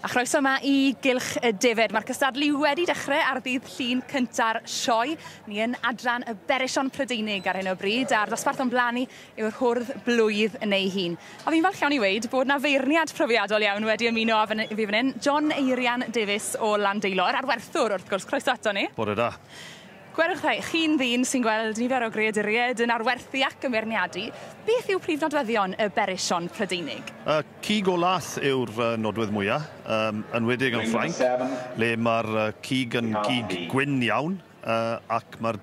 A chroeso yma i gylch y Defed. Mae'r cystadlu wedi dechrau ar ddydd Llun cynta'r sioe. Ni yn adran y Berishon Prydeinig ar hyn o bryd, a'r dosbarth o'n blannu yw'r hwrdd blwydd yn ei hun. A fi'n falch iawn i weid bod na feirniad profiadol iawn wedi ymuno â fi fan hyn. John Eirian Davies o Landeilor, arwerthwr wrth gwrs, croeso ato ni. Bore da. Gwerwch chi, chi'n ddyn sy'n gweld nifer o greaduried yn arwerthu ac ymwyrniadu. Beth yw prif nodweddion y Berishon Prydeinig? Cig o lath yw'r nodwedd mwyaf, enwedig yn Ffrainc, le mae'r cig yn cig gwyn iawn, ac mae'r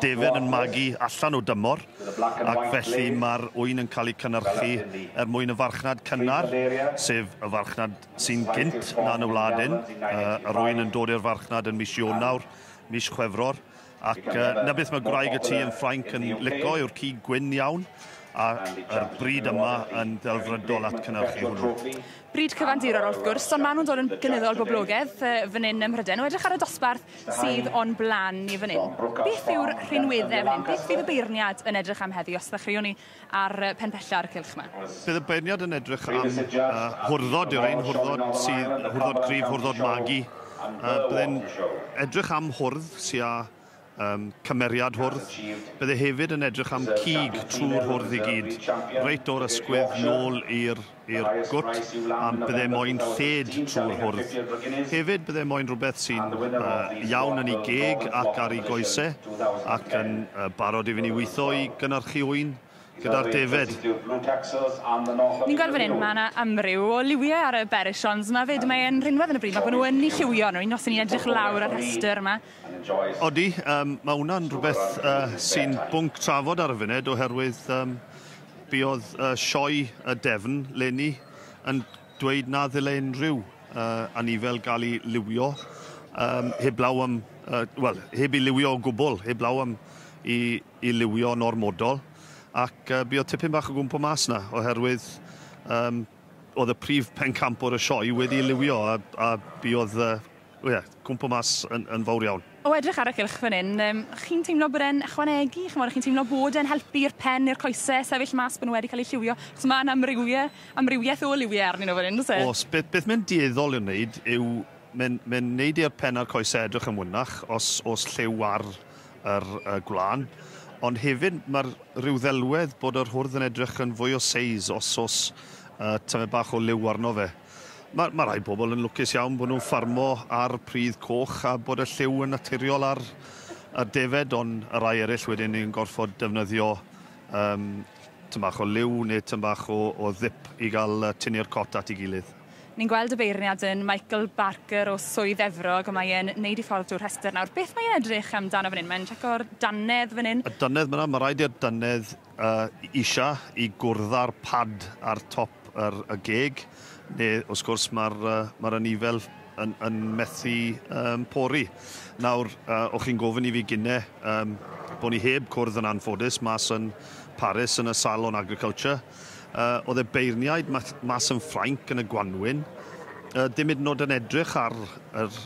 Defed yn magu allan o dymor, ac felly mae'r wyn yn cael ei cynnyrchu mwyn y farchnad cynnar, sef y farchnad sy'n gynt na'n y wlad hyn. Yr wyn yn dod i'r farchnad yn mis Ionawr, mis Chwefror, ac na beth mae gwraig y tŷ yn Ffrainc yn licio yw'r cig gwyn iawn, a yr bryd yma yn ddelfrydol at cynnyrchu hwnnw. Bryd cyfandirol wrth gwrs, ond maen nhw'n dod yn gynyddol boblogaidd fan hyn ym Mhryden. O edrych ar y dosbarth sydd o'n blaen ni fan hyn. Beth yw'r rhinweddau fan hyn? Beth fydd y beirniad yn edrych am heddi os ddechreuwn ni ar pen pella'r cylch yma? Bydd y beirniad yn edrych am hwrddod yw'r ein, hwrddod cryf, hwrddod magu. Byddai'n edrych am hwrdd sy'n â cymeriad hwrdd. Bydde hefyd yn edrych am cig trwy'r hwrdd i gyd, reit o'r ysgwydd nôl i'r gwt, a bydde moyn lled trwy'r hwrdd. Hefyd bydde moyn rhywbeth sy'n iawn yn ei geg ac ar ei goesau, ac yn barod i fynd i weithio i gynnyrchu wyn gyda'r Defed. Ni'n gweld fan hyn, mae yna amryw o liwiau ar y Berishons yma fyd. Mae'n rhinwedd yn y bryd, mae nhw yn ei lliwio nhw, os ni'n edrych lawr ar rhestr yma. Odi, mae hwnna'n rhywbeth sy'n bwnc trafod ar y funud oherwydd buodd sioe y Devon leni yn dweud na ddyle unrhyw anifel gael ei liwio heblaw am, heb i liwio o gwbl, heblaw am i liwio normodol. Ac buodd tipyn bach o gwmpo mas na, oherwydd oedd y prif pencamp o'r sioe wedi liwio a buodd gwmpo mas yn fawr iawn. O edrych ar y cylch fan hyn, chi'n teimlo bod e'n ychwanegu? Chi'n teimlo bod e'n helpu i'r pen, i'r coesau, sefyll mas bod nhw wedi cael eu lliwio? Chos mae'n amrywiaeth o liwiau arnyn nhw fan hyn, does e? Os, beth mae'n dieddol i'w wneud yw, mae'n neud i'r pen a'r coesau edrych yn wynach os lliw ar y gwlan. Ond hefyd mae'r rhyw ddelwedd bod yr hwrdd yn edrych yn fwy o seis os tymed bach o liw arno fe. Mae rai bobl yn lwcus iawn bod nhw'n ffarmo ar pridd coch a bod y lliw yn naturiol ar Defed, ond y rai eraill wedyn ni'n gorfod defnyddio tym bach o liw neu tym bach o ddip i gael tynnu'r cot at ei gilydd. Ni'n gweld y beirniad yn Michael Barker o Swydd Efrog, a mae'n neud i ffordd drwy'r rhestr nawr. Beth mae'n edrych amdano fan hyn? Mae'n checo'r dannedd fan hyn? Y dannedd mae rhaid i'r dannedd isa i gwrdda'r pad ar top y geg, neu wrth gwrs mae'r anifel yn methu pori. Nawr, o'ch chi'n gofyn i fi gynnau bod ni heb cwrdd yn anffodus mas yn Paris yn y Salon Agriculture. Oedd y beirniaid mas yn Ffrainc yn y Gwanwyn, dim hyd yn oed yn edrych ar yr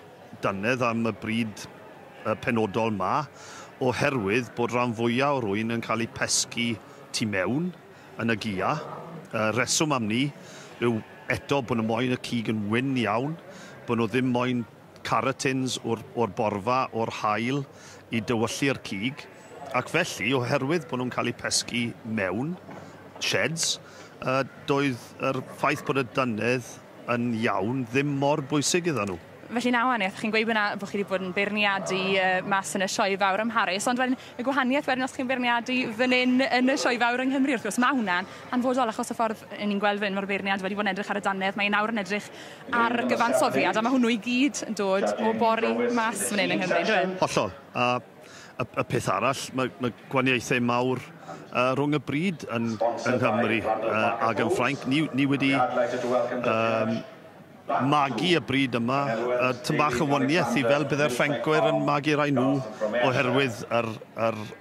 dannedd am y bryd penodol ma, oherwydd bod rhan fwyaf o'r wyn yn cael ei pesgu tu mewn yn y gia. Reswm am ni yw eto bod nhw moyn y cig yn wyn iawn, bod nhw ddim moyn caratins o'r borfa, o'r haul i dywyllu'r cig, ac felly oherwydd bod nhw'n cael ei pesgu mewn, sheds, doedd yr ffaith bod y dannedd yn iawn ddim mor bwysig iddyn nhw. Felly nawr, chi'n gweud bod chi wedi bod yn beirniadu mas yn y sioe fawr ym Mharis, ond wedyn y gwahaniaeth wedyn os chi'n beirniadu fan hyn yn y sioe fawr yng Nghymru, wrth gwrs, mae hwnna'n hanfodol achos y ffordd ni'n gweld fan mae'r beirniad wedi bod yn edrych ar y dannedd, mae nawr yn edrych ar gyfansoddiad, a mae hwnnw i gyd yn dod o bori mas fan hyn yng Nghymru, dwi'n? Hollol. Y peth arall, mae gwaniaethau mawr rhwng y bryd yn Nghymru ac yn Ffrainc. Ni wedi magu y bryd yma, tym bach o waniaeth i fel bydde'r Ffrancwyr yn magu rai nhw oherwydd yr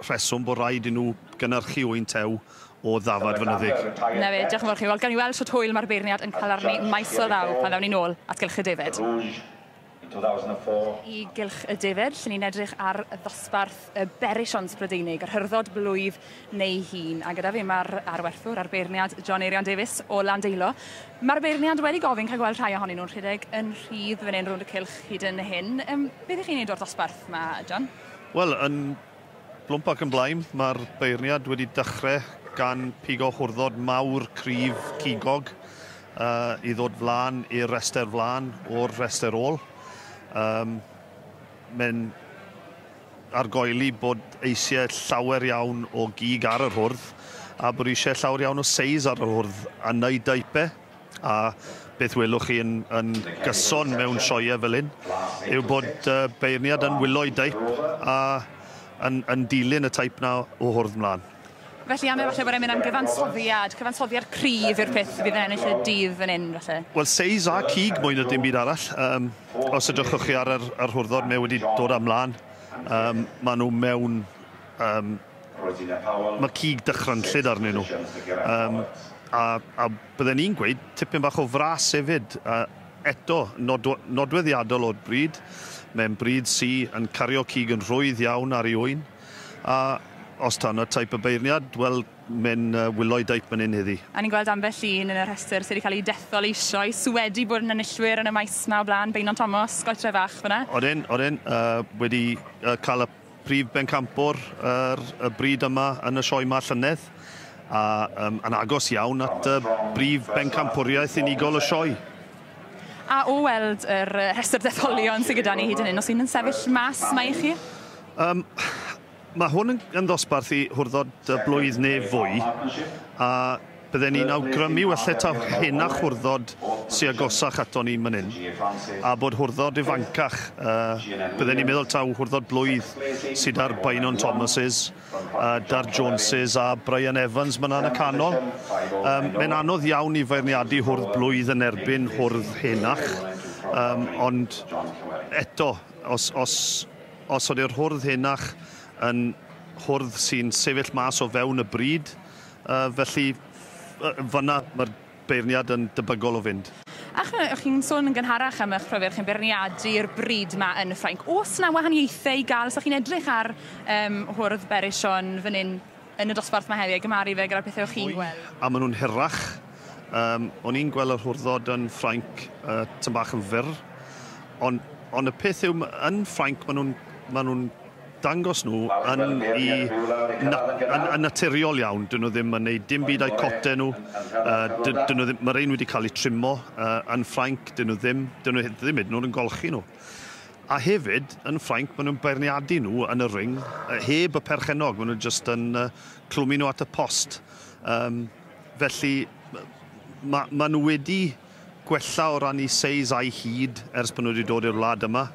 rheswm bod rhaid i nhw gynnyrchu wyn tew o ddafad fynyddig. Na fe, diolch yn fawr chi. Wel, gan i weld sut hwyl mae'r beirniad yn cael arni maes o ddaw pan ddawn ni nôl at gylch y Defed. I gylch y defed, lle ni'n edrych ar y ddosbarth y Berisions Prydeinig, yr hyrdod blwydd neu hun. A gyda fi mae'r arwerthwr a'r beirniad John Eirian Davies o Landeilo. Mae'r beirniad wedi gofyn cael gweld rhai ohonyn nhw'n rhedeg yn rhydd fan hyn rownd y cylch hyd yn hyn. Beth ych chi'n neud o'r ddosbarth yma, John? Wel, yn blwmp ac yn blaen, mae'r beirniad wedi dechrau gan pigo hwrddod mawr cryf cigog i ddod flaen i'r rester flaen o'r rester ôl. Mae'n argoeli bod eisiau llawer iawn o gig ar yr hwrdd a bod eisiau llawer iawn o seis ar yr hwrdd a wneud daipau. A beth welwch chi yn gyson mewn sioeau fel hyn yw bod beirniad yn wylo'i daip a yn dilyn y taip na o hwrdd mlaen. Felly am efallai bod e'n mynd am cyfansoddiad cryf yw'r peth fydd yn ennill y dydd fan hyn, felly? Wel, seis a cig mwy na dim byd arall. Os ydwchwch chi ar yr hwrddod mae wedi dod amlaen, maen nhw mewn... mae cig dychrynllyd arnyn nhw. A bydden ni'n gweud tipyn bach o fras hefyd. Eto, nodweddiadol o'r bryd. Mae'n bryd sy'n yn cario cig yn rhwydd iawn ar ei wyn. A os tan y taip y beirniad, wel, mae'n wylo'i daip yn un heddi. A ni'n gweld ambell un yn y rhestr sydd wedi cael ei dethol eisoes, wedi bod yn enillwyr yn y maes yma o blaen, Beinon Thomas, goetre fach fyna. Odyn, wedi cael y prif bencampwr y bryd yma yn y sioe ma llynedd, a yn agos iawn at y brif bencampwriaeth unigol y sioe. A o weld yr rhestr detholion sydd gyda ni hyd yn hyn, os un yn sefyll mas mae i chi? Mae hwn yn ddosbarth i hwrddod blwydd neu fwy, a bydden ni'n awgrymu wella taw henach hwrddod sy'n agosach ato ni man hyn, a bod hwrddod ifancach, bydden ni'n meddwl taw hwrddod blwydd sydd ar Beinon Thomases, Dar Joneses a Brian Evans man yn y canol. Mae'n anodd iawn i feirniadu hwrdd blwydd yn erbyn hwrdd henach, ond eto, os ydy'r hwrdd henach yn hwrdd sy'n sefyll mas o fewn y bryd, felly fyna mae'r beirniad yn debygol o fynd. Ach, chi'n sôn yn gynharach am eich profiad chi'n beirniadu'r bryd yma yn Ffrainc. Oes yna wahaniaethau i gael? So chi'n edrych ar hwrdd Berision fan hyn yn y dosbarth mae heddiw, gymaru fe gyda'r bethau chi'n gweld? A maen nhw'n hirach. O'n i'n gweld yr hwrddod yn Ffrainc tym bach yn fyr. Ond y peth yw, yn Ffrainc maen nhw'n dangos nhw yn naturiol iawn. Dyn nhw ddim yn gwneud dim byd a'u cotau nhw. Mae'r un wedi cael ei trimo yn Ffrainc. Dyn nhw ddim yn golchi nhw. A hefyd, yn Ffrainc, maen nhw'n beirniadu nhw yn y ring, heb y perchenog. Maen nhw jyst yn clwmu nhw at y post. Felly, maen nhw wedi gwella o ran i seis a'i hyd ers bod nhw wedi dod i'r wlad yma.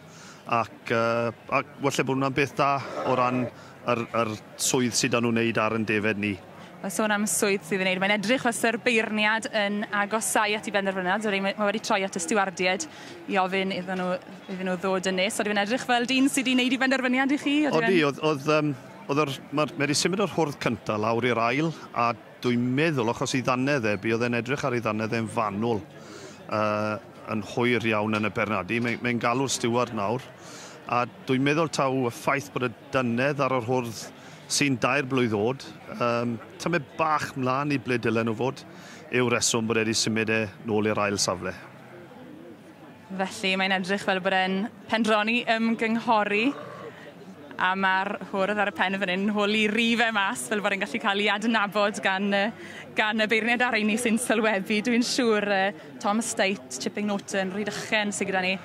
Ac wella bod hwnna'n beth da o ran yr swydd sydd nhw'n wneud ar yn defed ni. Mae sôn am swydd sydd yn wneud. Mae'n edrych os yr beirniad yn agosau at ei benderfyniad. Mae wedi troi at y stiwardiad i ofyn iddyn nhw ddod yn nes. Oedden nhw'n edrych fel dyn sydd wedi wneud ei benderfyniad i chi? Mae wedi symud o'r hwrdd cyntaf lawr i'r ail, a dwi'n meddwl, achos ei ddannedd bydd e'n edrych ar ei ddannedd e'n fanwl yn hwyr iawn yn y beirniadu. Mae'n galw'r stiward nawr. A dwi'n meddwl taw y ffaith bod y dynedd ar yr hwrdd sy'n 2 blwydd oed, tymau bach mlaen i ble dylen nhw fod, yw'r reswm bod wedi symud nôl i'r ail safle. Felly mae'n edrych fel bod e'n pendroni ymgynghori, a mae'r hwrdd ar y pen fan hyn holi rifau mas, fel bod e'n gallu cael ei adnabod gan y beirniad ar ein sy'n sylwebu. Dwi'n siŵr Tom Estate, Chipping Norton, Rhydychen sydd gyda ni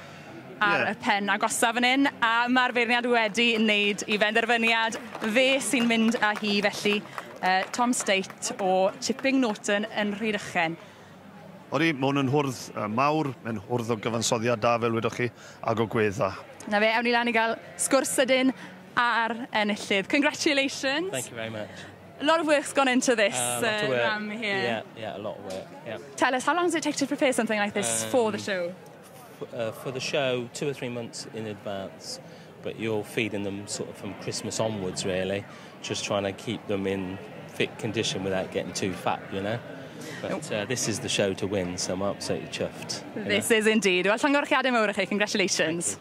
ar y pen agosaf fan hyn, a mae'r beirniad wedi wneud i benderfyniad fe sy'n mynd â hi felly Tom Estate o Chipping Norton yn Rhydychen. Odi, mae hwn yn hwrdd mawr, mae'n hwrdd o gyfansoddiad da fel wedwch chi, ag o gwedda. Na fe, ewn ni lan i gael sgwrs ydyn ar enillydd. Congratulations. Thank you very much. A lot of work's gone into this ram here. Yeah, a lot of work, yeah. Tell us, how long does it take to prepare something like this for the show? For the show, 2 or 3 months in advance, but you're feeding them sort of from Christmas onwards, really, just trying to keep them in fit condition without getting too fat, you know. But this is the show to win, so I'm absolutely chuffed. This is indeed. Wel, llongyfarchiadau mawr i chi. Congratulations.